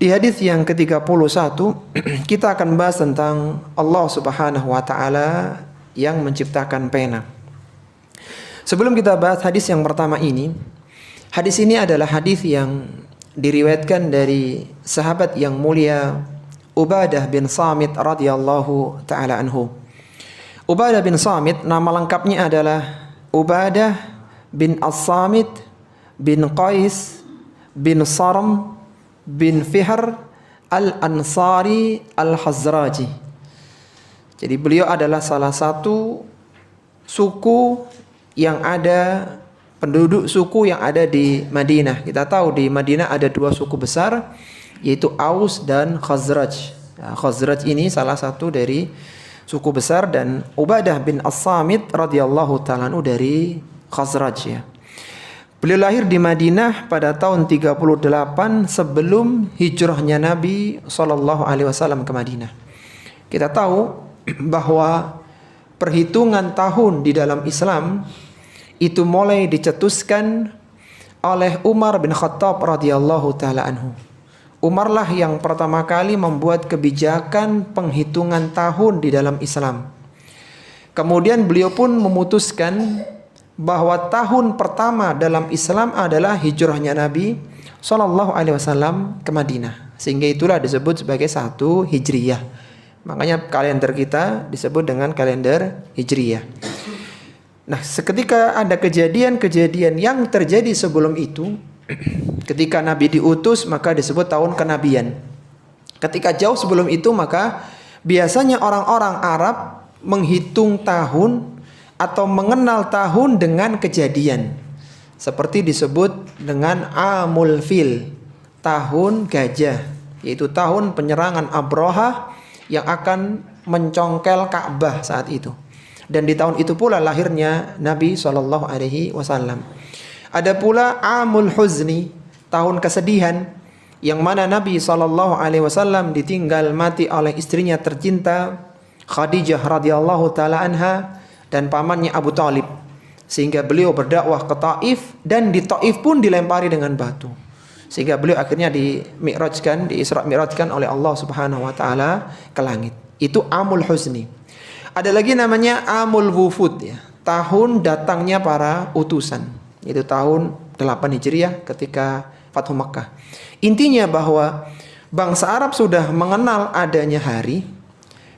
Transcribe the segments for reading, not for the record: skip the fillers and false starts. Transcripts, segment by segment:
Di hadis yang ke-31 kita akan bahas tentang Allah Subhanahu wa taala yang menciptakan pena. Sebelum kita bahas hadis yang pertama ini, hadis ini adalah hadis yang diriwayatkan dari sahabat yang mulia Ubadah bin Samit radhiyallahu taala anhu. Ubadah bin Samit nama lengkapnya adalah Ubadah bin As-Samit bin Qais bin Saram bin Fihr al-Ansari al-Khazraji. Jadi beliau adalah salah satu suku yang ada, penduduk suku yang ada di Madinah. Kita tahu di Madinah ada dua suku besar, yaitu Aus dan Khazraj. Nah, Khazraj ini salah satu dari suku besar, dan Ubadah bin As-Samit radhiyallahu ta'ala anhu dari Khazraj ya. Beliau lahir di Madinah pada tahun 38 sebelum hijrahnya Nabi SAW ke Madinah. Kita tahu bahwa perhitungan tahun di dalam Islam itu mulai dicetuskan oleh Umar bin Khattab radhiyallahu taala anhu. Umar lah yang pertama kali membuat kebijakan penghitungan tahun di dalam Islam. Kemudian beliau pun memutuskan bahwa tahun pertama dalam Islam adalah hijrahnya Nabi SAW ke Madinah. Sehingga itulah disebut sebagai 1 Hijriyah. Makanya kalender kita disebut dengan kalender Hijriyah. Nah, seketika ada kejadian-kejadian yang terjadi sebelum itu. Ketika Nabi diutus maka disebut tahun kenabian. Ketika jauh sebelum itu maka biasanya orang-orang Arab menghitung tahun atau mengenal tahun dengan kejadian. Seperti disebut dengan Amul Fil, tahun gajah, yaitu tahun penyerangan Abraha yang akan mencongkel Ka'bah saat itu. Dan di tahun itu pula lahirnya Nabi SAW. Ada pula Amul Huzni, tahun kesedihan, yang mana Nabi SAW ditinggal mati oleh istrinya tercinta Khadijah radhiyallahu taala anha dan pamannya Abu Talib, sehingga beliau berdakwah ke Taif, dan di Taif pun dilempari dengan batu, sehingga beliau akhirnya Isra Mi'rajkan oleh Allah Subhanahu wa taala ke langit. Itu Amul Huzni. Ada lagi namanya Amul Wufud ya, tahun datangnya para utusan. Itu tahun 8 Hijriah ketika Fathu Makkah. Intinya bahwa bangsa Arab sudah mengenal adanya hari,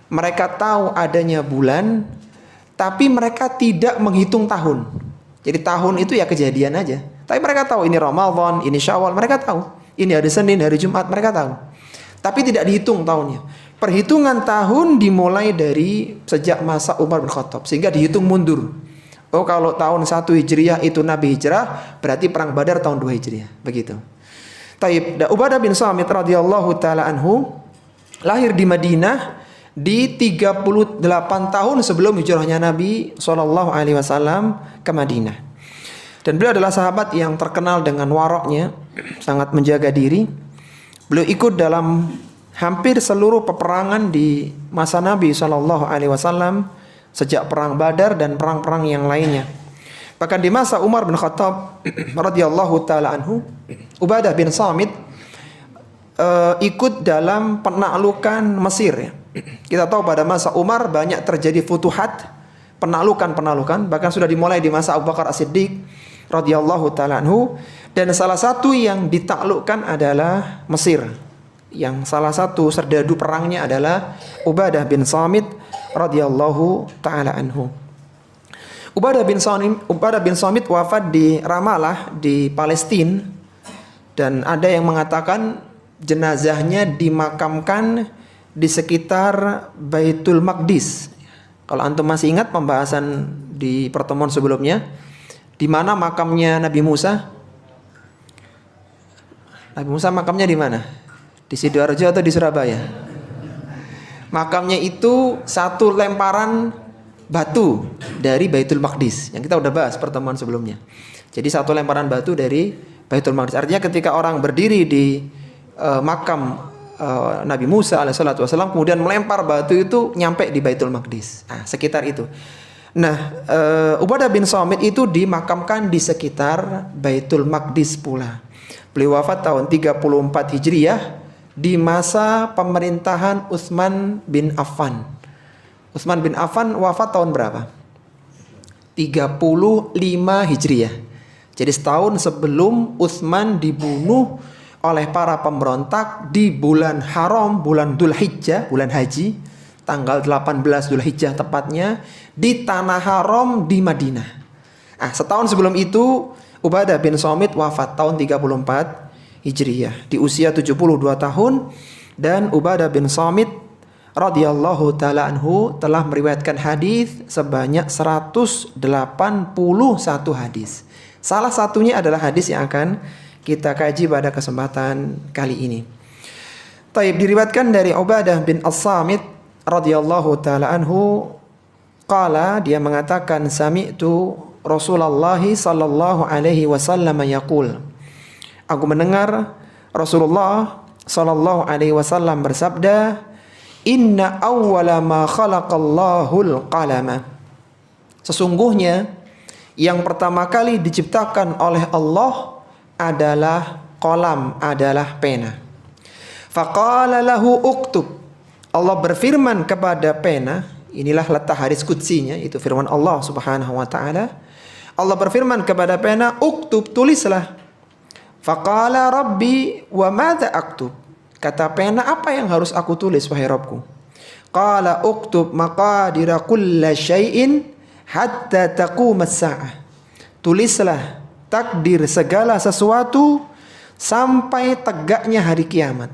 mereka tahu adanya bulan, tapi mereka tidak menghitung tahun. Jadi tahun itu ya kejadian aja. Tapi mereka tahu ini Ramadan, ini Syawal, mereka tahu. Ini hari Senin, hari Jumat, mereka tahu. Tapi tidak dihitung tahunnya. Perhitungan tahun dimulai dari sejak masa Umar bin Khattab, sehingga dihitung mundur. Oh, kalau tahun 1 Hijriah itu Nabi hijrah, berarti perang Badar tahun 2 Hijriah. Begitu. Taib, Ubadah bin Samit radhiyallahu taala anhu lahir di Madinah di 38 tahun sebelum hijrahnya Nabi SAW ke Madinah. Dan beliau adalah sahabat yang terkenal dengan waroknya, sangat menjaga diri. Beliau ikut dalam hampir seluruh peperangan di masa Nabi SAW, sejak perang Badar dan perang-perang yang lainnya. Bahkan di masa Umar bin Khattab radhiyallahu taala anhu, Ubadah bin Samit ikut dalam penaklukan Mesir ya. Kita tahu pada masa Umar banyak terjadi futuhat, penaklukan, bahkan sudah dimulai di masa Abu Bakar As-Siddiq radhiyallahu taala anhu, dan salah satu yang ditaklukkan adalah Mesir. Yang salah satu serdadu perangnya adalah Ubadah bin Samit radhiyallahu taala anhu. Ubadah bin Samit wafat di Ramallah di Palestina, dan ada yang mengatakan jenazahnya dimakamkan di sekitar Baitul Maqdis. Kalau antum masih ingat pembahasan di pertemuan sebelumnya, di mana makamnya Nabi Musa? Nabi Musa makamnya di mana? Di Sidoarjo atau di Surabaya? Makamnya itu satu lemparan batu dari Baitul Maqdis, yang kita udah bahas pertemuan sebelumnya. Jadi satu lemparan batu dari Baitul Maqdis. Artinya ketika orang berdiri di makam Nabi Musa alaihissalatu wassalam, kemudian melempar batu itu nyampe di Baitul Maqdis. Nah, sekitar itu. Nah, Ubadah bin Samit itu dimakamkan di sekitar Baitul Maqdis pula. Beliau wafat tahun 34 Hijriah di masa pemerintahan Utsman bin Affan. Utsman bin Affan wafat tahun berapa? 35 Hijriah. Jadi setahun sebelum Utsman dibunuh oleh para pemberontak di bulan haram, bulan Dzulhijjah, bulan haji, tanggal 18 Dzulhijjah tepatnya, di tanah haram di Madinah. Setahun sebelum itu Ubadah bin Samit wafat tahun 34 Hijriah di usia 72 tahun, dan Ubadah bin Samit radhiyallahu taala anhu telah meriwayatkan hadis sebanyak 181 hadis. Salah satunya adalah hadis yang akan kita kaji pada kesempatan kali ini. Taib, diriwayatkan dari Ubadah bin As-Samit radhiyallahu taala anhu, qala, dia mengatakan, sami'tu Rasulullah sallallahu alaihi wasallam yaqul, aku mendengar Rasulullah sallallahu alaihi wasallam bersabda, inna awwala ma khalaqallahul qalama, sesungguhnya yang pertama kali diciptakan oleh Allah adalah qalam, adalah pena. Faqala lahu uktub, Allah berfirman kepada pena, inilah letak hadis qudsinya, itu firman Allah Subhanahu wa taala. Allah berfirman kepada pena, uktub, tulislah. Faqala rabbi wa madza aktub, kata pena, apa yang harus aku tulis wahai Rabbku? Qala uktub maqadira kulli syai'in hatta taqumas sa'ah, tulislah takdir segala sesuatu sampai tegaknya hari kiamat.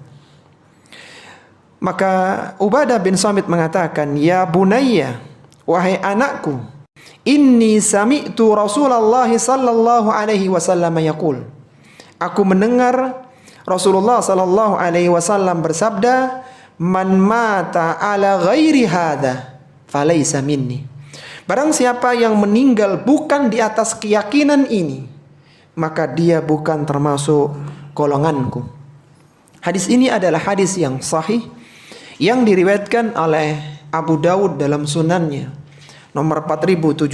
Maka Ubadah bin Samit mengatakan, ya bunayya, wahai anakku, inni sami'tu Rasulullah sallallahu alaihi wasallam yaqul, aku mendengar Rasulullah sallallahu alaihi wasallam bersabda, man mata ala ghairi hadza falaysa minni, barang siapa yang meninggal bukan di atas keyakinan ini, maka dia bukan termasuk golonganku. Hadis ini adalah hadis yang sahih yang diriwayatkan oleh Abu Dawud dalam sunannya nomor 4700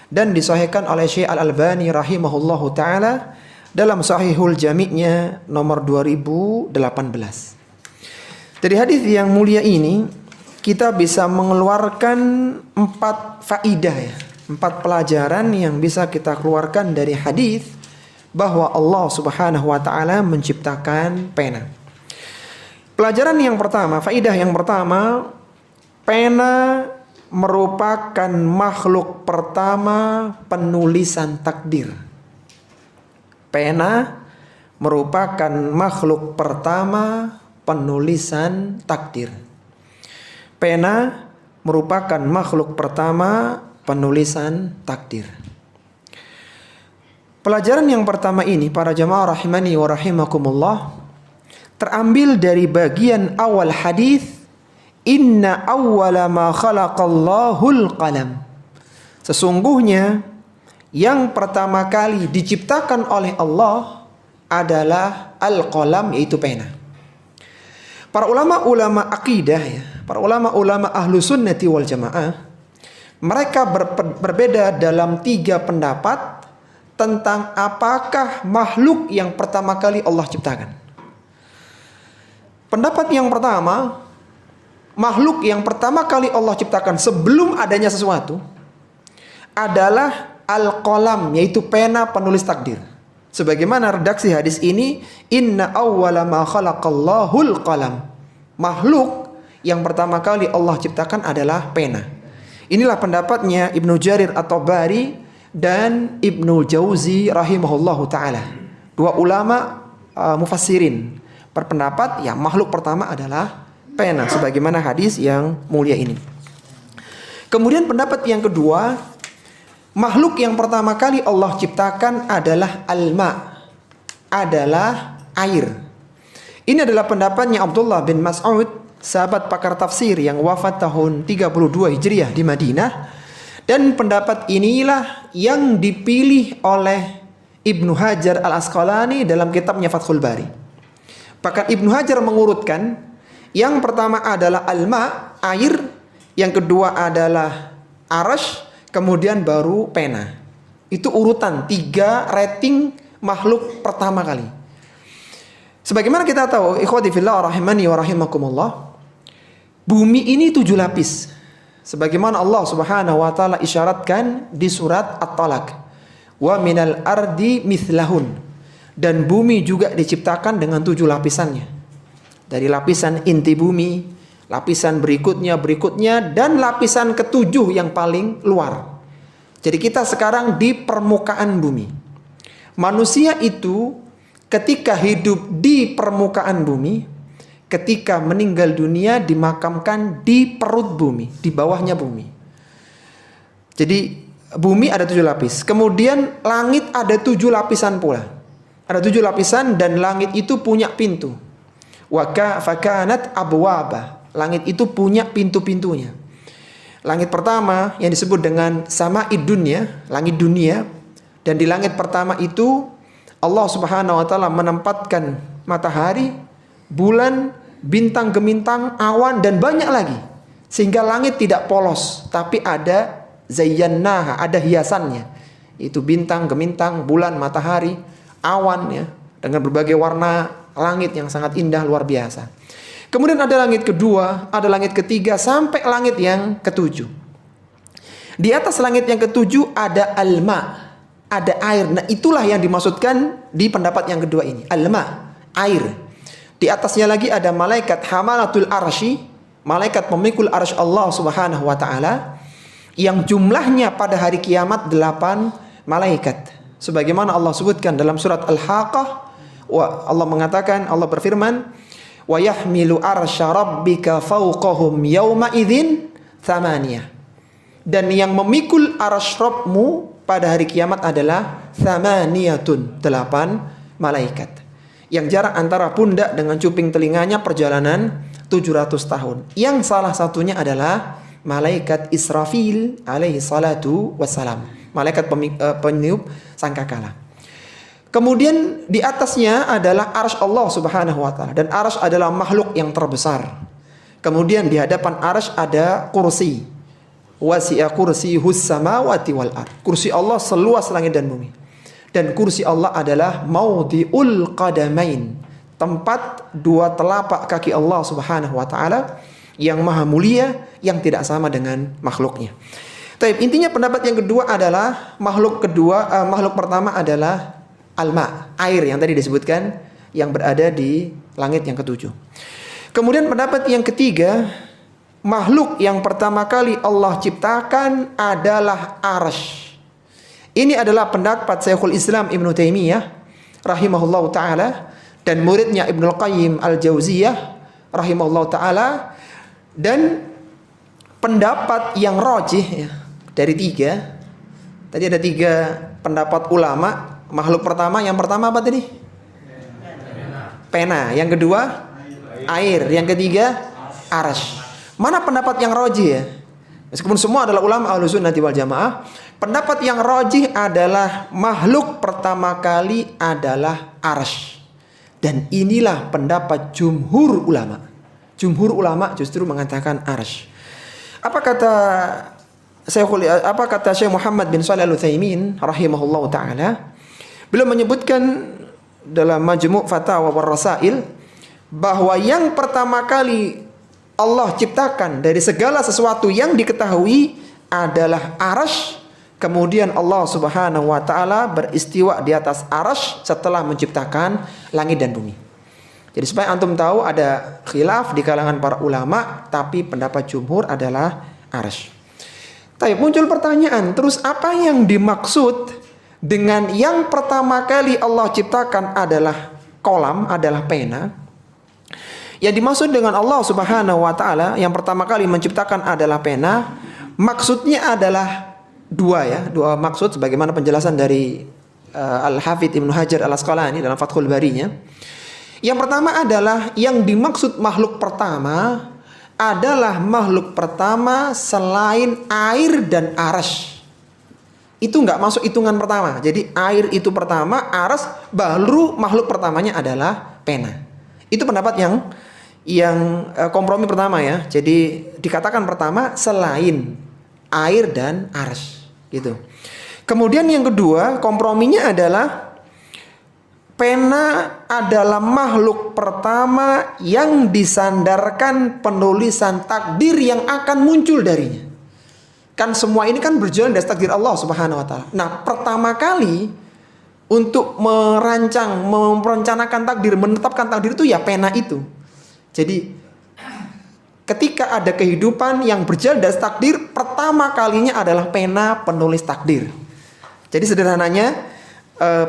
dan disahihkan oleh Syekh Al-Albani rahimahullahu taala dalam Sahihul Jami'-nya nomor 2018. Dari hadis yang mulia ini kita bisa mengeluarkan 4 faidah, 4 pelajaran yang bisa kita keluarkan dari hadis bahwa Allah Subhanahu wa taala menciptakan pena. Pelajaran yang pertama, faidah yang pertama, pena merupakan makhluk pertama penulisan takdir. Pena merupakan makhluk pertama penulisan takdir. Pena merupakan makhluk pertama penulisan takdir. Pelajaran yang pertama ini, para jamaah rahimani wa rahimakumullah, terambil dari bagian awal hadis, inna awwala ma khalaqallahul qalam, sesungguhnya yang pertama kali diciptakan oleh Allah adalah al-qalam, yaitu pena. Para ulama-ulama akidah, para ulama-ulama ahlu sunnati wal jamaah, mereka berbeda dalam 3 pendapat tentang apakah makhluk yang pertama kali Allah ciptakan. Pendapat yang pertama, makhluk yang pertama kali Allah ciptakan sebelum adanya sesuatu adalah al-qalam, yaitu pena penulis takdir. Sebagaimana redaksi hadis ini, inna awwala ma khalaqallahul qalam, makhluk yang pertama kali Allah ciptakan adalah pena. Inilah pendapatnya Ibnu Jarir At-Tabari dan Ibnu Jauzi rahimahullahu taala, 2 ulama mufassirin, berpendapat ya makhluk pertama adalah pena, sebagaimana hadis yang mulia ini. Kemudian pendapat yang kedua, makhluk yang pertama kali Allah ciptakan adalah al-ma, adalah air. Ini adalah pendapatnya Abdullah bin Mas'ud, sahabat pakar tafsir yang wafat tahun 32 Hijriah di Madinah. Dan pendapat inilah yang dipilih oleh Ibnu Hajar Al-Asqalani dalam kitabnya Fathul Bari. Bahkan Ibnu Hajar mengurutkan, yang pertama adalah al-ma, air, yang kedua adalah arash, kemudian baru pena. Itu urutan 3 rating makhluk pertama kali. Sebagaimana kita tahu, ikhwati fillah rahimani wa rahimakumullah, bumi ini 7 lapis. Sebagaimana Allah Subhanahu wa taala isyaratkan di surat At-Talaq. Wa minal ardi mithlahun. Dan bumi juga diciptakan dengan 7 lapisannya. Dari lapisan inti bumi, lapisan berikutnya, dan lapisan ketujuh yang paling luar. Jadi kita sekarang di permukaan bumi. Manusia itu ketika hidup di permukaan bumi, ketika meninggal dunia dimakamkan di perut bumi, di bawahnya bumi. Jadi bumi ada 7 lapis. Kemudian langit ada 7 lapisan pula. Ada 7 lapisan dan langit itu punya pintu. Fakanat abwaba. Langit itu punya pintu-pintunya. Langit pertama yang disebut dengan sama'id dunya, langit dunia. Dan di langit pertama itu Allah Subhanahu wa taala menempatkan matahari, bulan, bintang gemintang, awan dan banyak lagi. Sehingga langit tidak polos, tapi ada zayyannaha, ada hiasannya. Itu bintang, gemintang, bulan, matahari, awan ya, dengan berbagai warna langit yang sangat indah luar biasa. Kemudian ada langit kedua, ada langit ketiga sampai langit yang ketujuh. Di atas langit yang ketujuh ada al-ma, ada air. Nah, itulah yang dimaksudkan di pendapat yang kedua ini. Al-ma, air. Di atasnya lagi ada malaikat hamalatul arsy, malaikat pemikul arsy Allah Subhanahu wa taala, yang jumlahnya pada hari kiamat 8 malaikat. Sebagaimana Allah sebutkan dalam surat Al-Haqqah, Allah mengatakan, Allah berfirman, wa yahmilu arsya rabbika fawqahum yawma idzin thamaniyah. Dan yang memikul arsy Rabbmu pada hari kiamat adalah thamaniyatun, 8 malaikat. Yang jarak antara pundak dengan cuping telinganya perjalanan 700 tahun. Yang salah satunya adalah malaikat Israfil alaihi salatu wassalam, malaikat peniup sangkakala. Kemudian di atasnya adalah arsy Allah Subhanahu wa taala, dan arsy adalah makhluk yang terbesar. Kemudian di hadapan arsy ada kursi. Wasi'a kursiyuhus samawati wal ard. Kursi Allah seluas langit dan bumi. Dan kursi Allah adalah maudhi'ul qadamain, tempat 2 telapak kaki Allah Subhanahu wa taala yang maha mulia, yang tidak sama dengan makhluknya. Tapi intinya pendapat yang kedua adalah makhluk pertama adalah alma, air yang tadi disebutkan, yang berada di langit yang ketujuh. Kemudian pendapat yang ketiga, makhluk yang pertama kali Allah ciptakan adalah arsy. Ini adalah pendapat Syekhul Islam Ibnu Taimiyah rahimahullahu taala dan muridnya Ibnu Qayyim Al-Jauziyah rahimahullahu taala, dan pendapat yang rajih ya, dari 3. Tadi ada 3 pendapat ulama. Makhluk pertama, yang pertama apa tadi? Pena. Yang kedua air. Yang ketiga arsy. Mana pendapat yang rajih ya? Meskipun semua adalah ulama Ahlussunnah wal Jamaah, pendapat yang rajih adalah makhluk pertama kali adalah arsy. Dan inilah pendapat jumhur ulama. Jumhur ulama justru mengatakan arsy. Apa kata Syekh Muhammad bin Shalih Al-Utsaimin rahimahullahu taala? Beliau menyebutkan dalam Majmu' Fatawa war Rasail bahwa yang pertama kali Allah ciptakan dari segala sesuatu yang diketahui adalah arsy. Kemudian Allah Subhanahu wa taala beristiwa di atas arsy setelah menciptakan langit dan bumi. Jadi supaya antum tahu ada khilaf di kalangan para ulama, tapi pendapat jumhur adalah arsy. Tapi muncul pertanyaan, terus apa yang dimaksud dengan yang pertama kali Allah ciptakan adalah kolam, adalah pena? Yang dimaksud dengan Allah Subhanahu wa taala yang pertama kali menciptakan adalah pena, maksudnya adalah 2 maksud sebagaimana penjelasan dari Al-Hafidz Ibnu Hajar Al-Asqalani dalam Fathul Barinya. Yang pertama adalah yang dimaksud makhluk pertama adalah makhluk pertama selain air dan arsy. Itu enggak masuk hitungan pertama. Jadi air itu pertama, arsy baru makhluk pertamanya adalah pena. Itu pendapat yang kompromi pertama ya. Jadi dikatakan pertama selain air dan arsy gitu. Kemudian yang kedua, komprominya adalah pena adalah makhluk pertama yang disandarkan penulisan takdir yang akan muncul darinya. Kan semua ini kan berjalan dari takdir Allah Subhanahu wa taala. Nah, pertama kali untuk merencanakan takdir, menetapkan takdir itu ya pena itu. Jadi ketika ada kehidupan yang berjalan dari takdir, pertama kalinya adalah pena penulis takdir. Jadi sederhananya,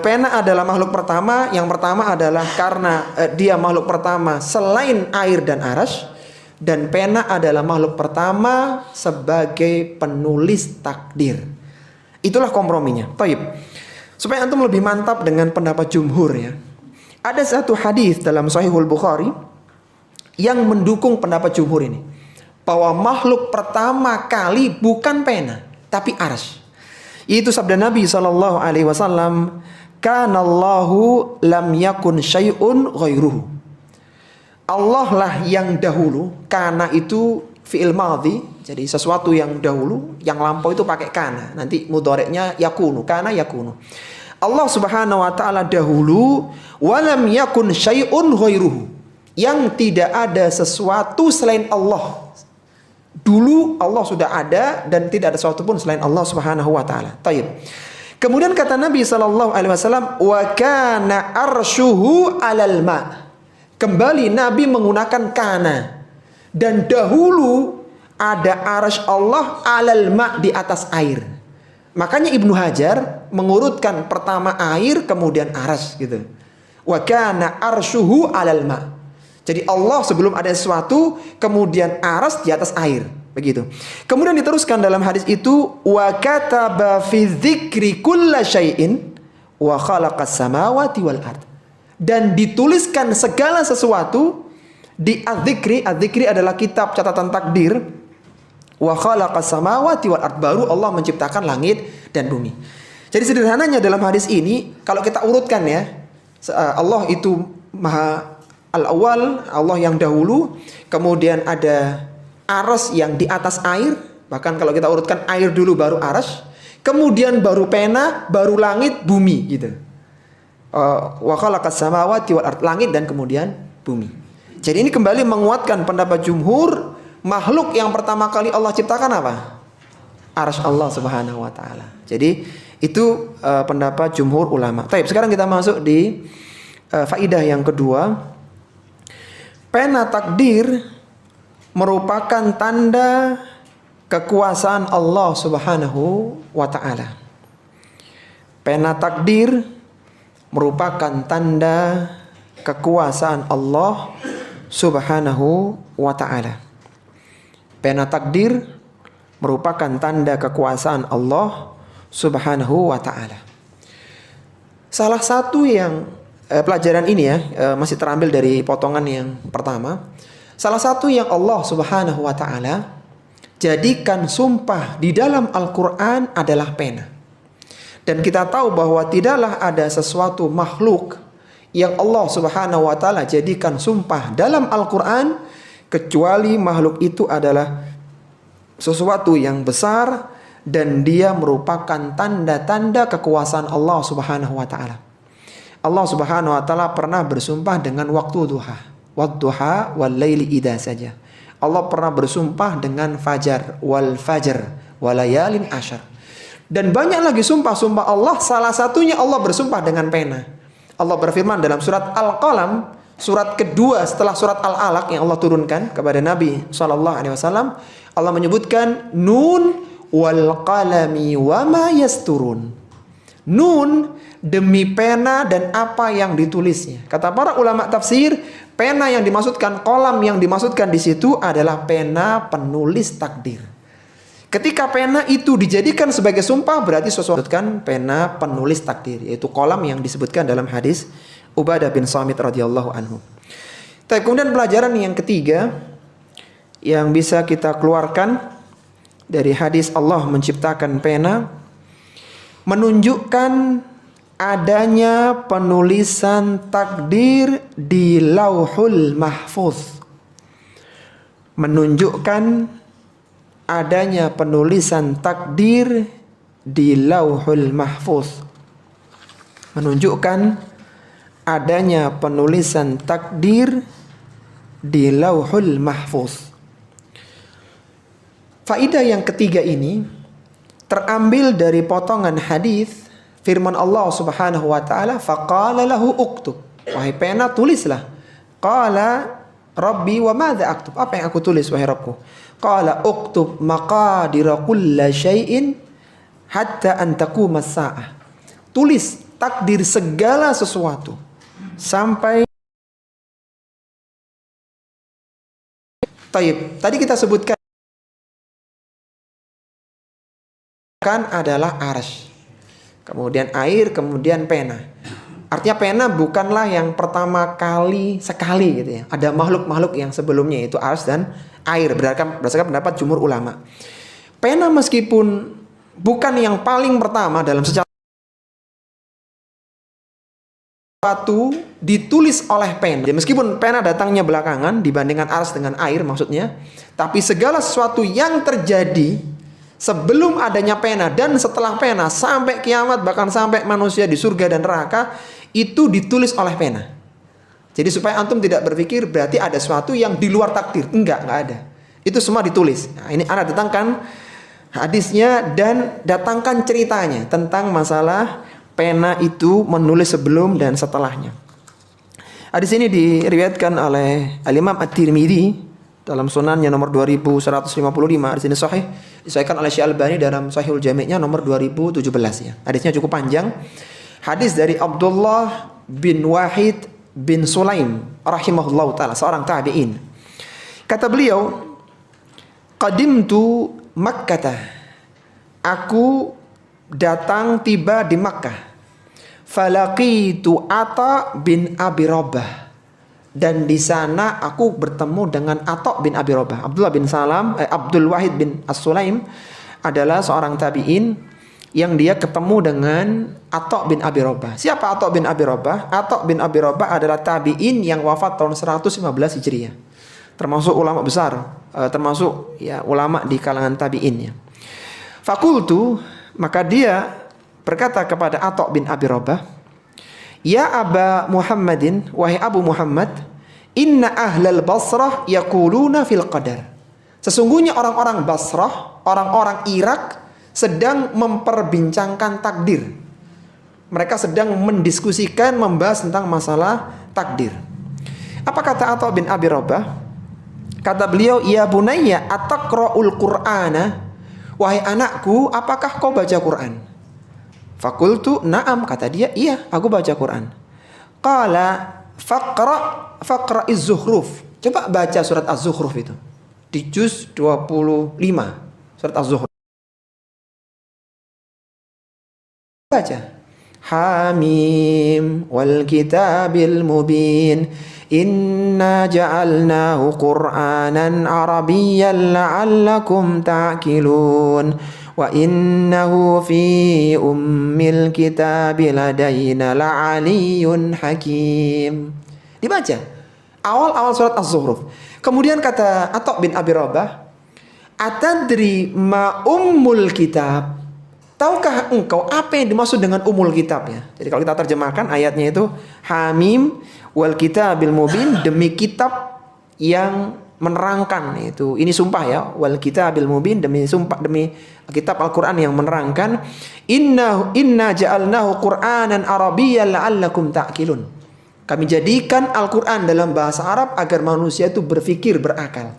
pena adalah makhluk pertama. Yang pertama adalah karena dia makhluk pertama selain air dan arasy. Dan pena adalah makhluk pertama sebagai penulis takdir. Itulah komprominya. Baik. Supaya antum lebih mantap dengan pendapat jumhur ya. Ada satu hadis dalam Sahihul Bukhari yang mendukung pendapat jumhur ini, bahwa makhluk pertama kali bukan pena, tapi arsy. Itu sabda Nabi SAW, "Kanallahu lam yakun syai'un ghairuhu." Allah lah yang dahulu. Kana itu fi'il madhi, jadi sesuatu yang dahulu, yang lampau itu pakai kana. Nanti mudhari'nya yakunu, kana yakunu. Allah Subhanahu wa taala dahulu, walam yakun syai'un ghairuhu, yang tidak ada sesuatu selain Allah. Dulu Allah sudah ada dan tidak ada sesuatu pun selain Allah Subhanahu wa taala. Taib. Kemudian kata Nabi sallallahu alaihi wasallam, wa kana arsyuhu 'alal ma'. Kembali Nabi menggunakan kana. Dan dahulu ada arsy Allah 'alal ma', di atas air. Makanya Ibnu Hajar mengurutkan pertama air kemudian arsy gitu. Wa kana arsyuhu 'alal ma'. Jadi Allah sebelum ada sesuatu, kemudian arsy di atas air, begitu. Kemudian diteruskan dalam hadis itu, wa kataba fi dzikri kulla syai'in wa khalaqas samawati wal ard. Dan dituliskan segala sesuatu di adzikri. Adzikri adalah kitab catatan takdir. Wa khalaqas samawati wal ard, baru Allah menciptakan langit dan bumi. Jadi sederhananya dalam hadis ini, kalau kita urutkan ya, Allah itu maha al-awwal, Allah yang dahulu, kemudian ada arsy yang di atas air, bahkan kalau kita urutkan air dulu baru arsy, kemudian baru pena, baru langit, bumi gitu. Wa khalaqas samawati wal ard, langit dan kemudian bumi. Jadi ini kembali menguatkan pendapat jumhur, makhluk yang pertama kali Allah ciptakan apa? Arsy Allah Subhanahu wa taala. Jadi itu pendapat jumhur ulama. Baik, sekarang kita masuk di faidah yang kedua. Pena takdir merupakan tanda kekuasaan Allah Subhanahu wa taala. Pena takdir merupakan tanda kekuasaan Allah Subhanahu wa taala. Pena takdir merupakan tanda kekuasaan Allah Subhanahu wa taala. Salah satu yang pelajaran ini ya masih terambil dari potongan yang pertama. Salah satu yang Allah Subhanahu wa taala jadikan sumpah di dalam Al-Qur'an adalah pena. Dan kita tahu bahwa tidaklah ada sesuatu makhluk yang Allah Subhanahu wa taala jadikan sumpah dalam Al-Qur'an kecuali makhluk itu adalah sesuatu yang besar dan dia merupakan tanda-tanda kekuasaan Allah Subhanahu wa taala. Allah Subhanahu wa taala pernah bersumpah dengan waktu duha. Wadduha wal laili idza saja. Allah pernah bersumpah dengan fajar, wal fajr, walayalin asyar. Dan banyak lagi sumpah-sumpah Allah. Salah satunya Allah bersumpah dengan pena. Allah berfirman dalam surat Al-Qalam, surat kedua setelah surat Al-Alaq yang Allah turunkan kepada Nabi SAW. Allah menyebutkan Nun wal qalami wa ma yasturun. Nun, demi pena dan apa yang ditulisnya. Kata para ulama tafsir, pena yang dimaksudkan, kolam yang dimaksudkan di situ adalah pena penulis takdir. Ketika pena itu dijadikan sebagai sumpah, berarti sesuatu kan pena penulis takdir, yaitu kolam yang disebutkan dalam hadis Ubadah bin Samit radhiyallahu anhu. Tapi kemudian pelajaran yang ketiga yang bisa kita keluarkan dari hadis Allah menciptakan pena, menunjukkan adanya penulisan takdir di Lauhul Mahfuz. Menunjukkan adanya penulisan takdir di Lauhul Mahfuz. Menunjukkan adanya penulisan takdir di Lauhul Mahfuz. Faidah yang ketiga ini terambil dari potongan hadis firman Allah Subhanahu wa taala, faqala lahu uktub. Wahai pena, tulislah. Qala rabbi wa madza aktub? Apa yang aku tulis wahai Rabbku? Qala uktub maqadira kulli syai'in hatta an taqumas saah. Tulis takdir segala sesuatu sampai. Taib. Tadi kita sebutkan adalah arsy, kemudian air, kemudian pena. Artinya pena bukanlah yang pertama kali sekali gitu ya. Ada makhluk-makhluk yang sebelumnya, itu arsy dan air, berdasarkan pendapat jumhur ulama. Pena meskipun bukan yang paling pertama dalam sejarah, sesuatu ditulis oleh pena. Meskipun pena datangnya belakangan dibandingkan arsy dengan air maksudnya, tapi segala sesuatu yang terjadi sebelum adanya pena dan setelah pena sampai kiamat, bahkan sampai manusia di surga dan neraka, itu ditulis oleh pena. Jadi supaya antum tidak berpikir berarti ada sesuatu yang di luar takdir. Enggak ada. Itu semua ditulis. Nah, ini ana datangkan hadisnya dan datangkan ceritanya tentang masalah pena itu menulis sebelum dan setelahnya. Hadis ini diriwayatkan oleh Al-Imam At-Tirmidzi dalam sunannya nomor 2155. Hadis ini sahih, disahihkan oleh Syekh Albani dalam Sahihul Jami'-nya nomor 2017 ya. Hadisnya cukup panjang. Hadis dari Abdullah bin Wahid bin Sulaim rahimahullahu taala, seorang tabi'in. Kata beliau, qadimtu Makkah. Aku datang tiba di Makkah. Falaqitu Atha bin Abi Rabah. Dan di sana aku bertemu dengan Atha bin Abi Rabah. Abdul Wahid bin As-Sulaim adalah seorang tabi'in yang dia ketemu dengan Atha bin Abi Rabah. Siapa Atha bin Abi Rabah? Atha bin Abi Rabah adalah tabi'in yang wafat tahun 115 Hijriah. Termasuk ulama besar, termasuk ya ulama di kalangan tabi'in ya. Fakultu, maka dia berkata kepada Atha bin Abi Rabah, ya Aba Muhammadin, wahai Abu Muhammad, inna ahlal Basrah yaquluna fil qadar. Sesungguhnya orang-orang Basrah, orang-orang Irak sedang memperbincangkan takdir. Mereka sedang mendiskusikan, membahas tentang masalah takdir. Apa kata Atha bin Abi Rabah? Kata beliau, ya bunayya ataqra'ul Qur'ana? Wahai anakku, apakah kau baca Quran? Fakultu na'am, kata dia, iya aku baca Quran. Qala faqra az-Zukhruf. Coba baca surat Az-Zukhruf itu di juz 25, surat Az-Zukhruf. Baca. Hamim wal kitabil mubin inna ja'alnahu Qur'anan Arabiyyan la'allakum ta'qilun. Wa innahu fi ummil kitabi ladaina la'aliyun hakim. Dibaca awal-awal surat Az-Zukhruf. Kemudian kata Atha bin Abi Rabah, atadri ma ummul kitab? Tahukah engkau apa yang dimaksud dengan ummul kitab ya? Jadi kalau kita terjemahkan ayatnya itu Hamim wal kitabil mubin, demi kitab yang menerangkan. Itu ini sumpah ya, wal kitabil mubin, demi sumpah demi kitab Al-Qur'an yang menerangkan. Inna ja'alnahu Qur'anan Arabiyyan la'allakum ta'qilun. Kami jadikan Al-Qur'an dalam bahasa Arab agar manusia itu berpikir, berakal.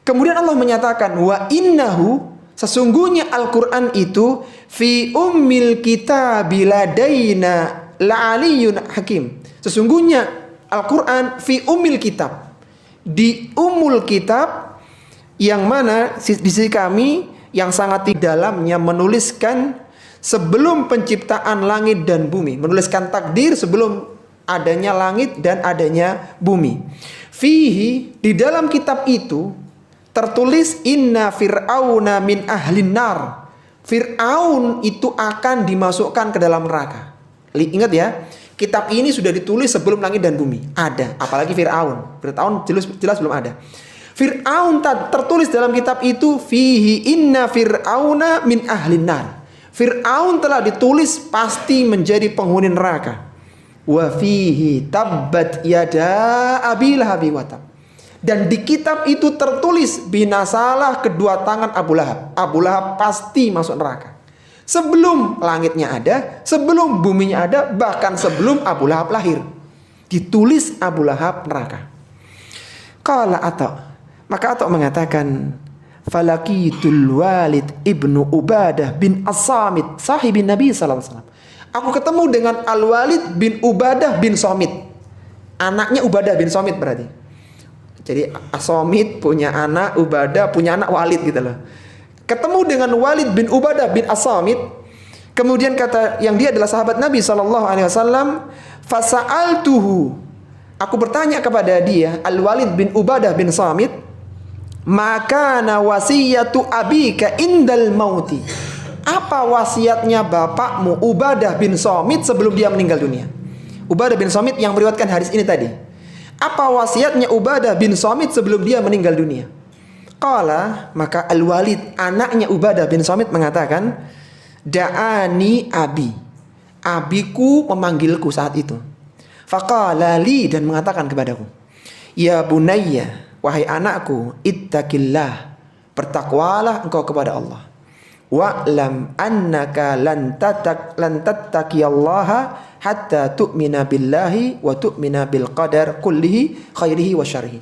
Kemudian Allah menyatakan wa innahu, sesungguhnya Al-Qur'an itu fi ummil kitabi ladaina la'aliyun hakim. Sesungguhnya Al-Qur'an fi ummil kitab, di umul kitab, yang mana di sisi kami yang sangat di dalamnya menuliskan sebelum penciptaan langit dan bumi, menuliskan takdir sebelum adanya langit dan adanya bumi. Fihi, di dalam kitab itu tertulis inna fir'auna min ahlin nar. Fir'aun itu akan dimasukkan ke dalam neraka. Ingat ya, kitab ini sudah ditulis sebelum langit dan bumi ada, apalagi Fir'aun. Fir'aun jelas belum ada. Fir'aun tertulis dalam kitab itu fihi inna fir'auna min ahlin nar. Fir'aun telah ditulis pasti menjadi penghuni neraka. wa fihi tabbat yada abi lahabi wa tab. Dan di kitab itu tertulis binasalah kedua tangan Abu Lahab. Abu Lahab pasti masuk neraka. Sebelum langitnya ada, sebelum buminya ada, bahkan sebelum Abu Lahab lahir, ditulis Abu Lahab neraka. Qala Atha, maka Atha mengatakan, falakitul Walid ibnu Ubadah bin As-Samit sahibin Nabi sallallahu alaihi wasallam. Aku ketemu dengan Al-Walid bin Ubadah bin Samit, anaknya Ubadah bin Samit berarti. Jadi As-Samit punya anak, Ubadah punya anak Walid gitu loh. Ketemu dengan Walid bin Ubadah bin As-Samit. Kemudian kata yang dia adalah sahabat Nabi sallallahu alaihi wasallam, fasa'altuhu. Aku bertanya kepada dia, Al-Walid bin Ubadah bin Samit, maka wasiyatu abika indal mauti. Apa wasiatnya bapakmu Ubadah bin Samit sebelum dia meninggal dunia? Ubadah bin Samit yang meriwayatkan hadis ini tadi. Apa wasiatnya Ubadah bin Samit sebelum dia meninggal dunia? Qala, maka Al-Walid anaknya Ubadah bin Samit mengatakan, da'ani abi. Abiku memanggilku saat itu. Faqala li, dan mengatakan kepadaku, ya bunayya, wahai anakku, ittaqillah, bertakwalah engkau kepada Allah. Wa'lam annaka lan tattaqiyallaha hatta tu'mina billahi wa tu'mina bil qadar kullihi khairihi wa syarrihi.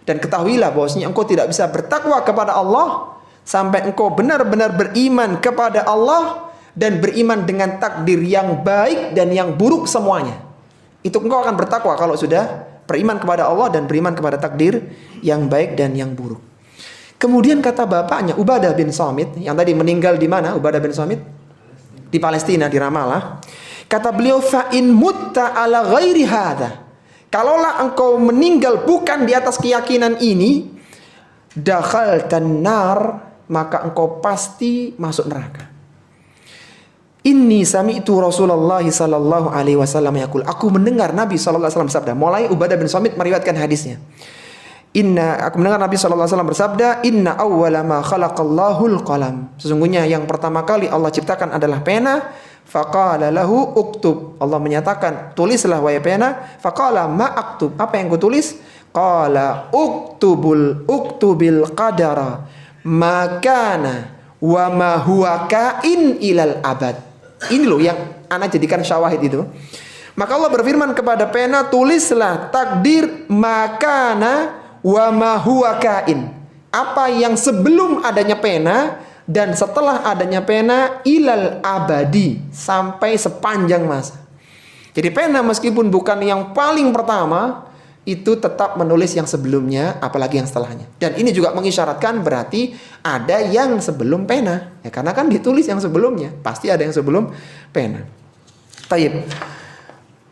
Dan ketahuilah bahwasanya engkau tidak bisa bertakwa kepada Allah sampai engkau benar-benar beriman kepada Allah dan beriman dengan takdir yang baik dan yang buruk semuanya. Itu engkau akan bertakwa kalau sudah beriman kepada Allah dan beriman kepada takdir yang baik dan yang buruk. Kemudian kata bapaknya Ubadah bin Samit, yang tadi meninggal di mana Ubadah bin Samit? Di Palestina, di Ramallah. Kata beliau, fa in mutta ala ghairi hadza. Kalaulah engkau meninggal bukan di atas keyakinan ini, dakhaltan nar, maka engkau pasti masuk neraka. Inni sami'tu Rasulullah sallallahu alaihi wasallam yaqul. Aku mendengar Nabi sallallahu alaihi wasallam bersabda. Mulai Ubadah bin Samit meriwayatkan hadisnya. Aku mendengar Nabi sallallahu alaihi wasallam bersabda, inna awwala ma khalaqallahul qalam. Sesungguhnya yang pertama kali Allah ciptakan adalah pena. Faqala lahu uktub. Allah menyatakan, tulislah wahai pena. Faqala ma aktub. Apa yang kutulis? Qala uktubil qadara makana wa ma huwa kain ilal abad. Ini loh yang anak jadikan syawahid itu. Maka Allah berfirman kepada pena, tulislah takdir makana wa ma huwa kain. Apa yang sebelum adanya pena dan setelah adanya pena ilal abadi, sampai sepanjang masa. Jadi pena meskipun bukan yang paling pertama, itu tetap menulis yang sebelumnya apalagi yang setelahnya. Dan ini juga mengisyaratkan berarti ada yang sebelum pena. Ya, karena kan ditulis yang sebelumnya, pasti ada yang sebelum pena. Taib.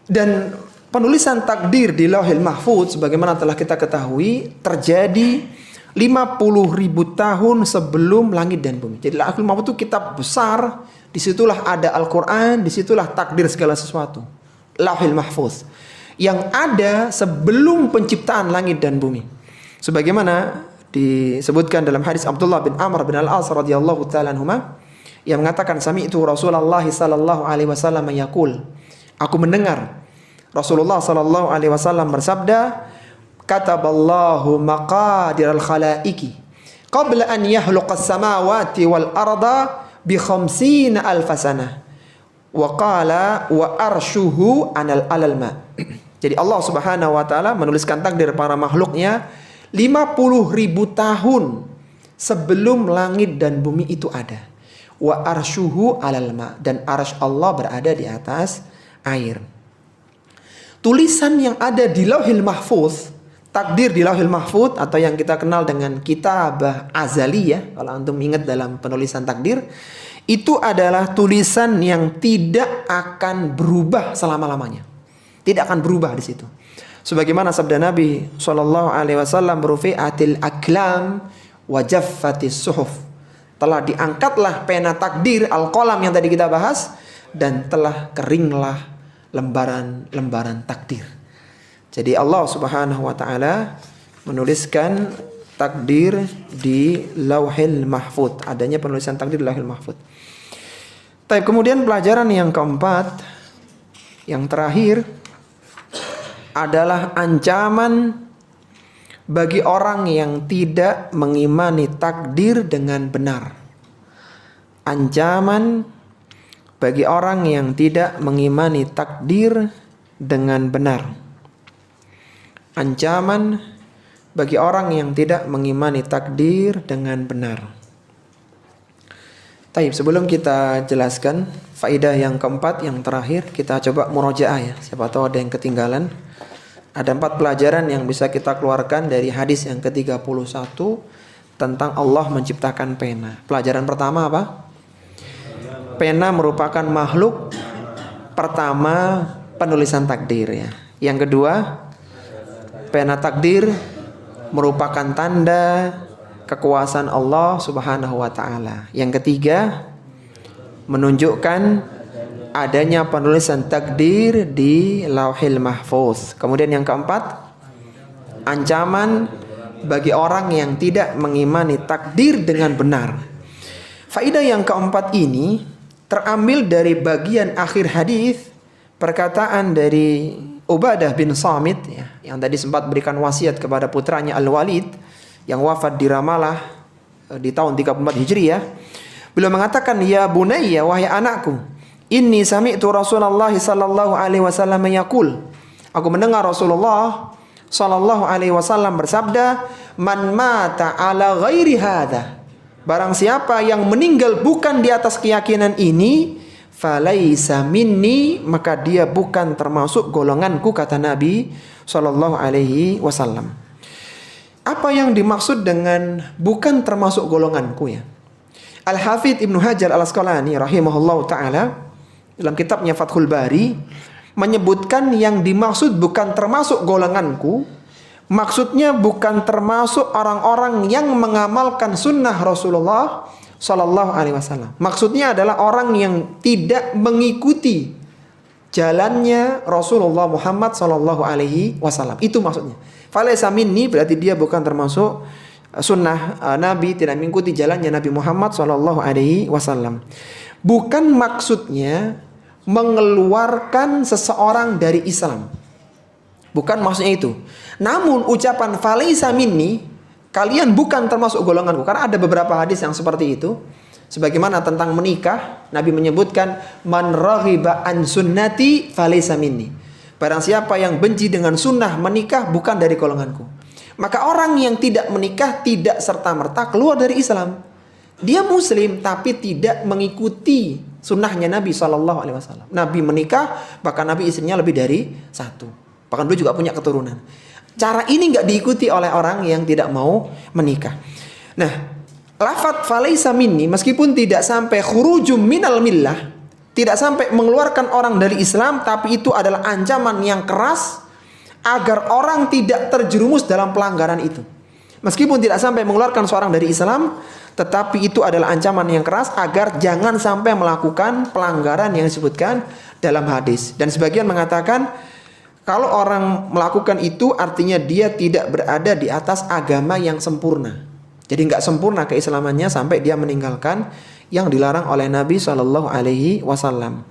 Dan penulisan takdir di Lauhil Mahfuz sebagaimana telah kita ketahui terjadi 50.000 tahun sebelum langit dan bumi. Jadi Lauhil Mahfuz itu kitab besar, disitulah ada Al-Quran, disitulah takdir segala sesuatu. Lauhil Mahfuz yang ada sebelum penciptaan langit dan bumi. Sebagaimana disebutkan dalam hadis Abdullah bin Amr bin Al-As radhiyallahu ta'ala anhuma yang mengatakan sami'tu Rasulullah sallallahu alaihi wasallam yaqul. Aku mendengar Rasulullah sallallahu alaihi wasallam bersabda, kataballahu maqadiral khalaiqi qabla an yakhluqas samawati wal arda bi 50 alf sanah wa qala wa arshuhu alal ma. Jadi Allah Subhanahu wa taala menuliskan takdir para makhluknya 50.000 tahun sebelum langit dan bumi itu ada. Wa arshuhu alal ma, dan arsy Allah berada di atas air. Tulisan yang ada di Lauhil Mahfuz, takdir di Lauhil Mahfuz atau yang kita kenal dengan kitabah azaliyah, kalau antum ingat dalam penulisan takdir, itu adalah tulisan yang tidak akan berubah selama-lamanya. Tidak akan berubah di situ. Sebagaimana sabda Nabi sallallahu alaihi wasallam, rufi'atil aqlam wa jaffatis suhuf. Telah diangkatlah pena takdir al-qalam yang tadi kita bahas dan telah keringlah lembaran-lembaran takdir. Jadi Allah Subhanahu wa taala menuliskan takdir di Lauhil Mahfuz. Adanya penulisan takdir di Lauhil Mahfuz. Kemudian pelajaran yang keempat, yang terakhir adalah ancaman bagi orang yang tidak mengimani takdir dengan benar. Ancaman bagi orang yang tidak mengimani takdir dengan benar. Ancaman bagi orang yang tidak mengimani takdir dengan benar. Taib, sebelum kita jelaskan faidah yang keempat, yang terakhir, kita coba murojaah ya. Siapa tahu ada yang ketinggalan. Ada 4 pelajaran yang bisa kita keluarkan dari hadis yang ke-31 tentang Allah menciptakan pena. Pelajaran pertama apa? Pena merupakan makhluk pertama penulisan takdir ya. Yang kedua, pena takdir merupakan tanda kekuasaan Allah Subhanahu wa taala. Yang ketiga, menunjukkan adanya penulisan takdir di Lauhil Mahfuz. Kemudian yang keempat, ancaman bagi orang yang tidak mengimani takdir dengan benar. Faidah yang keempat ini terambil dari bagian akhir hadis, perkataan dari Ubadah bin Samit ya, yang tadi sempat berikan wasiat kepada putranya Al-Walid yang wafat di Ramalah di tahun 34 Hijriah. Beliau mengatakan, "Ya bunayya, wahai anakku, inni sami'tu Rasulullah sallallahu alaihi wasallam yaqul." Aku mendengar Rasulullah sallallahu alaihi wasallam bersabda, "Man mata ala ghairi hadza." Barang siapa yang meninggal bukan di atas keyakinan ini, falaisa minni, maka dia bukan termasuk golonganku, kata Nabi sallallahu alaihi wasallam. Apa yang dimaksud dengan bukan termasuk golonganku ya? Al-Hafidz Ibnu Hajar Al-Asqalani rahimahullahu taala dalam kitabnya Fathul Bari menyebutkan yang dimaksud bukan termasuk golonganku, maksudnya bukan termasuk orang-orang yang mengamalkan sunnah Rasulullah Sallallahu Alaihi Wasallam. Maksudnya adalah orang yang tidak mengikuti jalannya Rasulullah Muhammad Sallallahu Alaihi Wasallam. Itu maksudnya. Falaysa minni, berarti dia bukan termasuk sunnah Nabi, tidak mengikuti jalannya Nabi Muhammad Sallallahu Alaihi Wasallam. Bukan maksudnya mengeluarkan seseorang dari Islam. Bukan maksudnya itu. Namun ucapan falaysa minni, kalian bukan termasuk golonganku, karena ada beberapa hadis yang seperti itu. Sebagaimana tentang menikah, Nabi menyebutkan man raghiba an sunnati falaysa minni. Barang siapa yang benci dengan sunnah menikah bukan dari golonganku. Maka orang yang tidak menikah tidak serta-merta keluar dari Islam. Dia muslim tapi tidak mengikuti sunnahnya Nabi SAW. Nabi menikah, bahkan Nabi istrinya lebih dari 1. Bahkan beliau juga punya keturunan. Cara ini nggak diikuti oleh orang yang tidak mau menikah. Nah, lafadz falaysa minni meskipun tidak sampai khurujum minal millah, tidak sampai mengeluarkan orang dari Islam, tapi itu adalah ancaman yang keras agar orang tidak terjerumus dalam pelanggaran itu. Meskipun tidak sampai mengeluarkan seorang dari Islam, tetapi itu adalah ancaman yang keras agar jangan sampai melakukan pelanggaran yang disebutkan dalam hadis. Dan sebagian mengatakan kalau orang melakukan itu artinya dia tidak berada di atas agama yang sempurna. Jadi nggak sempurna keislamannya sampai dia meninggalkan yang dilarang oleh Nabi Shallallahu Alaihi Wasallam.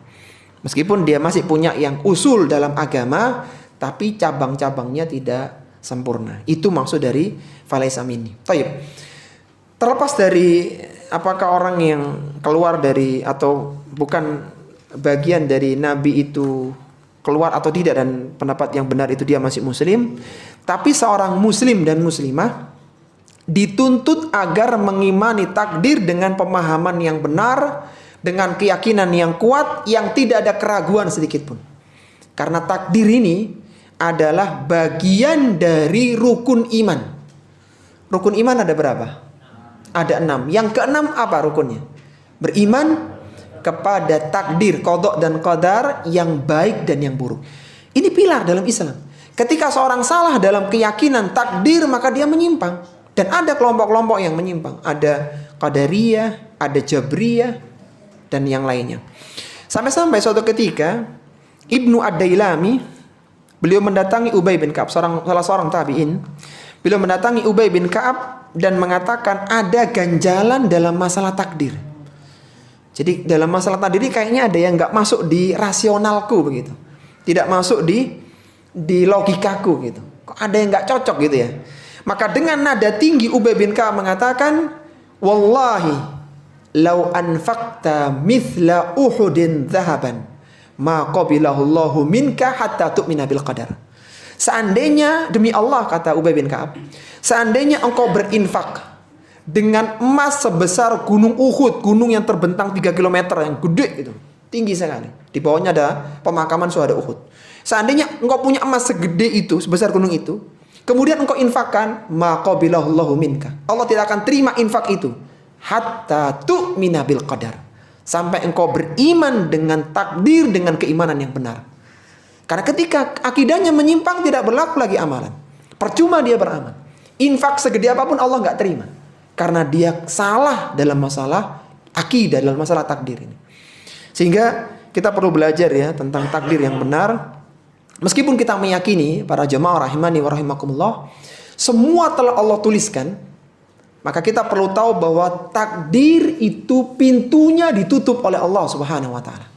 Meskipun dia masih punya yang usul dalam agama, tapi cabang-cabangnya tidak sempurna. Itu maksud dari falaysa minni. Taib. Terlepas dari apakah orang yang keluar dari atau bukan bagian dari Nabi itu keluar atau tidak, dan pendapat yang benar itu dia masih muslim, tapi seorang muslim dan muslimah dituntut agar mengimani takdir dengan pemahaman yang benar, dengan keyakinan yang kuat, yang tidak ada keraguan sedikit pun. Karena takdir ini adalah bagian dari rukun iman. Rukun iman ada berapa? Ada 6. Yang keenam apa rukunnya? Beriman kepada takdir, qada dan qadar yang baik dan yang buruk. Ini pilar dalam Islam. Ketika seorang salah dalam keyakinan takdir, maka dia menyimpang. Dan ada kelompok-kelompok yang menyimpang. Ada qadariyah, ada jabriyah, dan yang lainnya. Sampai-sampai suatu ketika Ibnu Ad-Dailami, beliau mendatangi Ubay bin Ka'ab, salah seorang tabi'in. Beliau mendatangi Ubay bin Ka'ab dan mengatakan ada ganjalan dalam masalah takdir. Jadi dalam masalah takdir kayaknya ada yang nggak masuk di rasionalku begitu, tidak masuk di di logikaku gitu. Kok ada yang nggak cocok gitu ya. Maka dengan nada tinggi Ubay bin Ka'ab mengatakan, wallahi law anfaqta mithla Uhudin dhahaban ma qabilahu Allahu minka hatta tu'mina bil qadar. Seandainya, demi Allah kata Ubay bin Ka'ab, seandainya engkau berinfak dengan emas sebesar gunung Uhud, gunung yang terbentang 3 km yang gede itu, tinggi sekali. Di bawahnya ada pemakaman syuhada Uhud. Seandainya engkau punya emas segede itu, sebesar gunung itu, kemudian engkau infakkan, maqabilahu Allahu minka. Allah tidak akan terima infak itu hatta tu'mina bil qadar. Sampai engkau beriman dengan takdir, dengan keimanan yang benar. Karena ketika akidahnya menyimpang, tidak berlaku lagi amalan. Percuma dia beramal. Infak segede apapun Allah nggak terima. Karena dia salah dalam masalah akidah, dalam masalah takdir ini. Sehingga kita perlu belajar ya tentang takdir yang benar. Meskipun kita meyakini, para jemaah rahimani wa rahimakumullah, semua telah Allah tuliskan, maka kita perlu tahu bahwa takdir itu pintunya ditutup oleh Allah Subhanahu wa taala.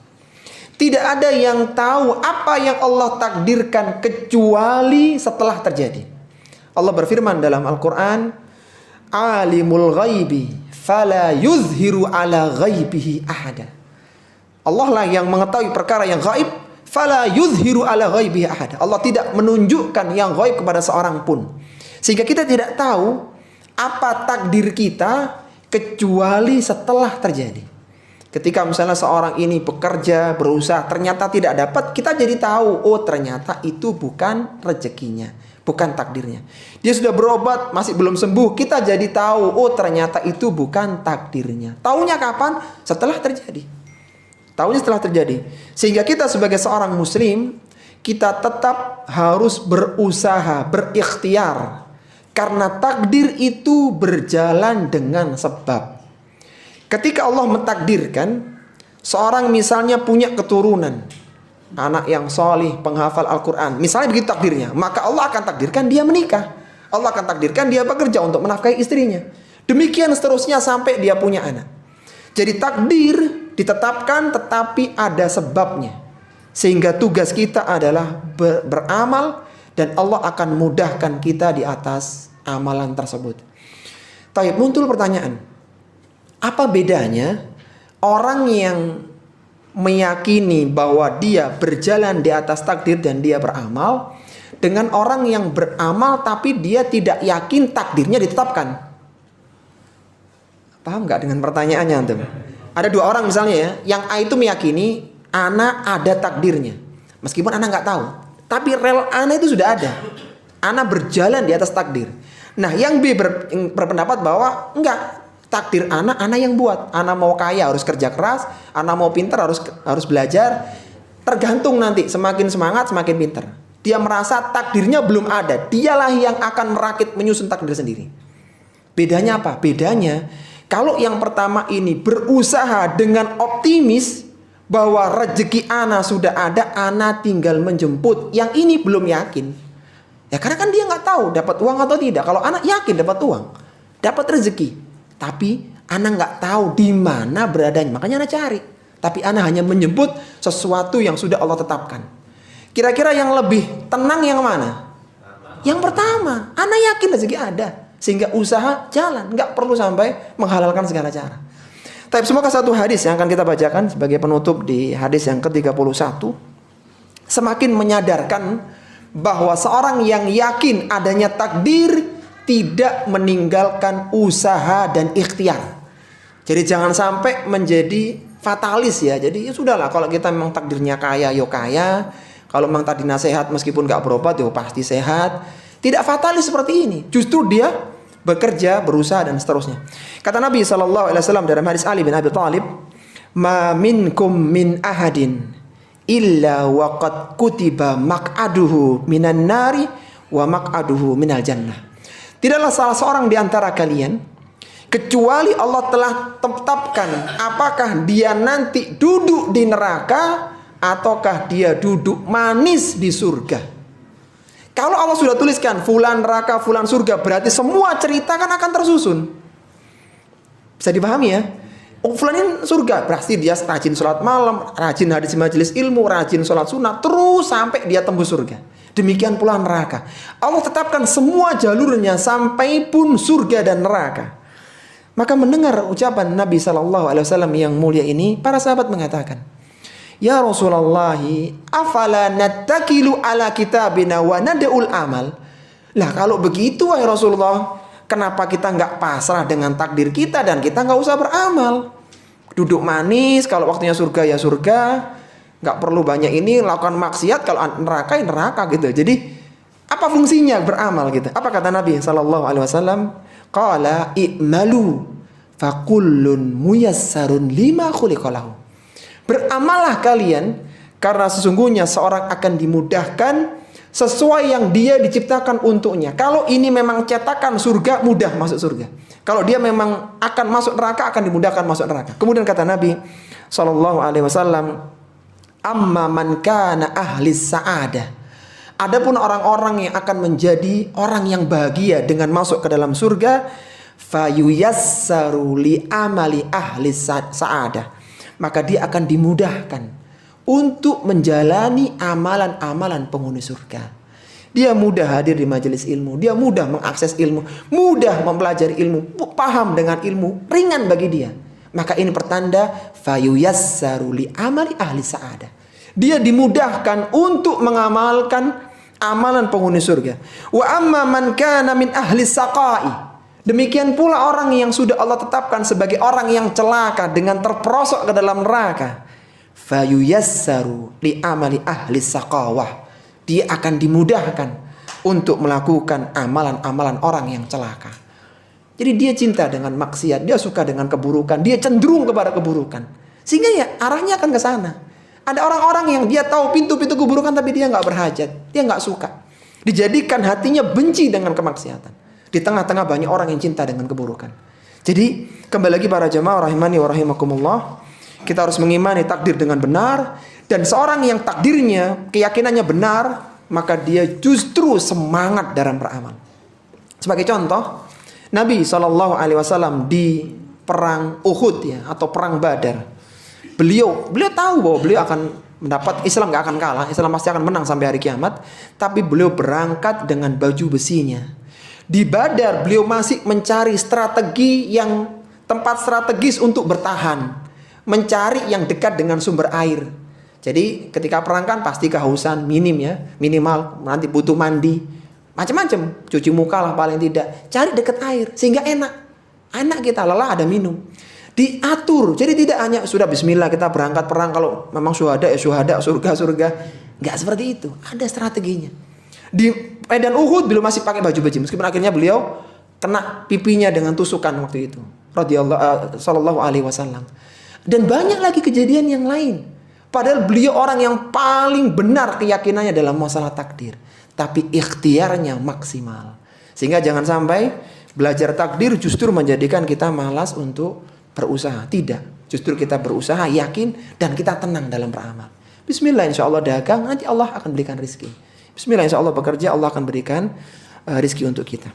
Tidak ada yang tahu apa yang Allah takdirkan kecuali setelah terjadi. Allah berfirman dalam Al-Qur'an, "Alimul ghaibi fala yuzhiru ala ghaibihi ahada." Allah lah yang mengetahui perkara yang gaib, fala yuzhiru ala ghaibihi ahada. Allah tidak menunjukkan yang gaib kepada seorang pun. Sehingga kita tidak tahu apa takdir kita kecuali setelah terjadi. Ketika misalnya seorang ini bekerja, berusaha, ternyata tidak dapat, kita jadi tahu, oh ternyata itu bukan rezekinya, bukan takdirnya. Dia sudah berobat, masih belum sembuh, kita jadi tahu, oh ternyata itu bukan takdirnya. Taunya kapan? Setelah terjadi. Taunya setelah terjadi. Sehingga kita sebagai seorang muslim, kita tetap harus berusaha, berikhtiar. Karena takdir itu berjalan dengan sebab. Ketika Allah mentakdirkan seorang misalnya punya keturunan, anak yang solih, penghafal Al-Quran, misalnya begitu takdirnya, maka Allah akan takdirkan dia menikah. Allah akan takdirkan dia bekerja untuk menafkahi istrinya. Demikian seterusnya sampai dia punya anak. Jadi takdir ditetapkan tetapi ada sebabnya. Sehingga tugas kita adalah beramal dan Allah akan mudahkan kita di atas amalan tersebut. Taib, muncul pertanyaan. Apa bedanya orang yang meyakini bahwa dia berjalan di atas takdir dan dia beramal dengan orang yang beramal tapi dia tidak yakin takdirnya ditetapkan? Paham nggak dengan pertanyaannya antum? Ada dua orang misalnya ya, yang A itu meyakini anak ada takdirnya, meskipun anak nggak tahu, tapi rel anak itu sudah ada, anak berjalan di atas takdir. Nah, yang B berpendapat bahwa enggak. Takdir anak yang buat. Anak mau kaya harus kerja keras, anak mau pintar harus belajar. Tergantung nanti, semakin semangat semakin pintar. Dia merasa takdirnya belum ada. Dialah yang akan merakit menyusun takdir sendiri. Bedanya apa? Bedanya kalau yang pertama ini berusaha dengan optimis bahwa rezeki anak sudah ada, anak tinggal menjemput. Yang ini belum yakin. Ya karena kan dia nggak tahu dapat uang atau tidak. Kalau anak yakin dapat uang, dapat rezeki. Tapi anak nggak tahu di mana beradanya, makanya anak cari. Tapi anak hanya menjemput sesuatu yang sudah Allah tetapkan. Kira-kira yang lebih tenang yang mana? Yang pertama, anak yakin rezeki ada, sehingga usaha jalan, nggak perlu sampai menghalalkan segala cara. Tapi semoga satu hadis yang akan kita bacakan sebagai penutup di hadis yang ke-31 semakin menyadarkan bahwa seorang yang yakin adanya takdir tidak meninggalkan usaha dan ikhtiar. Jadi jangan sampai menjadi fatalis ya. Jadi ya sudahlah, kalau kita memang takdirnya kaya, yo kaya. Kalau memang takdirnya sehat meskipun gak berobat, yo pasti sehat. Tidak fatalis seperti ini. Justru dia bekerja, berusaha dan seterusnya. Kata Nabi SAW dalam hadis Ali bin Abi Thalib, "Ma minkum min ahadin illa waqad kutiba maq'aduhu minan nari wa maq'aduhu minal jannah." Tidaklah salah seorang di antara kalian kecuali Allah telah tetapkan apakah dia nanti duduk di neraka ataukah dia duduk manis di surga. Kalau Allah sudah tuliskan fulan neraka, fulan surga, berarti semua cerita kan akan tersusun. Bisa dipahami ya? Oh, fulan ini surga, berarti dia rajin sholat malam, rajin hadis majelis ilmu, rajin sholat sunat, terus sampai dia tembus surga. Demikian pula neraka. Allah tetapkan semua jalurnya sampai pun surga dan neraka. Maka mendengar ucapan Nabi SAW yang mulia ini, para sahabat mengatakan, "Ya Rasulullah, afala nattakilu ala kitabina wa nad'ul amal?" Lah kalau begitu wahai Rasulullah, kenapa kita nggak pasrah dengan takdir kita dan kita nggak usah beramal? Duduk manis, kalau waktunya surga ya surga, nggak perlu banyak ini, lakukan maksiat, kalau neraka ya neraka gitu. Jadi apa fungsinya beramal gitu? Apa kata Nabi SAW? Qala i'malu fakullun muyassarun lima khuliqalahu. Beramallah kalian, karena sesungguhnya seorang akan dimudahkan sesuai yang dia diciptakan untuknya. Kalau ini memang cetakan surga, mudah masuk surga. Kalau dia memang akan masuk neraka, akan dimudahkan masuk neraka. Kemudian kata Nabi SAW, amma man kana ahlis sa'adah. Adapun orang-orang yang akan menjadi orang yang bahagia dengan masuk ke dalam surga, fayuyassaru li amali ahlis sa'adah. Maka dia akan dimudahkan untuk menjalani amalan-amalan penghuni surga. Dia mudah hadir di majelis ilmu, dia mudah mengakses ilmu, mudah mempelajari ilmu, paham dengan ilmu, ringan bagi dia. Maka ini pertanda fayuyassaru li amali ahli sa'adah. Dia dimudahkan untuk mengamalkan amalan penghuni surga. Wa amma man kana min ahli saqai. Demikian pula orang yang sudah Allah tetapkan sebagai orang yang celaka dengan terperosok ke dalam neraka. Fayuyassaru li amali ahli saqawah. Dia akan dimudahkan untuk melakukan amalan-amalan orang yang celaka. Jadi dia cinta dengan maksiat, dia suka dengan keburukan, dia cenderung kepada keburukan. Sehingga ya arahnya akan ke sana. Ada orang-orang yang dia tahu pintu-pintu keburukan tapi dia nggak berhajat, dia nggak suka. Dijadikan hatinya benci dengan kemaksiatan. Di tengah-tengah banyak orang yang cinta dengan keburukan. Jadi kembali lagi para jemaah rahimani wa rahimakumullah, kita harus mengimani takdir dengan benar. Dan seorang yang takdirnya, keyakinannya benar, maka dia justru semangat dalam beramal. Sebagai contoh, Nabi SAW di perang Uhud ya, atau perang Badar, beliau tahu bahwa beliau akan mendapat, Islam gak akan kalah, Islam pasti akan menang sampai hari kiamat. Tapi beliau berangkat dengan baju besinya. Di Badar beliau masih mencari strategi yang tempat strategis untuk bertahan, mencari yang dekat dengan sumber air. Jadi ketika perang kan pasti kehausan minimal nanti butuh mandi, macam-macam, cuci muka lah paling tidak, cari dekat air sehingga enak kita, lelah ada minum, diatur. Jadi tidak hanya sudah bismillah kita berangkat perang, kalau memang syuhada ya syuhada, surga, nggak seperti itu, ada strateginya. Di medan Uhud beliau masih pakai baju besi, meskipun akhirnya beliau kena pipinya dengan tusukan waktu itu, sallallahu alaihi wasallam. Dan banyak lagi kejadian yang lain. Padahal beliau orang yang paling benar keyakinannya dalam masalah takdir, tapi ikhtiarnya maksimal. Sehingga jangan sampai belajar takdir justru menjadikan kita malas untuk berusaha. Tidak, justru kita berusaha, yakin, dan kita tenang dalam beramal. Bismillah, insya Allah dagang, nanti Allah akan berikan rizki. Bismillah, insya Allah bekerja, Allah akan berikan rizki untuk kita.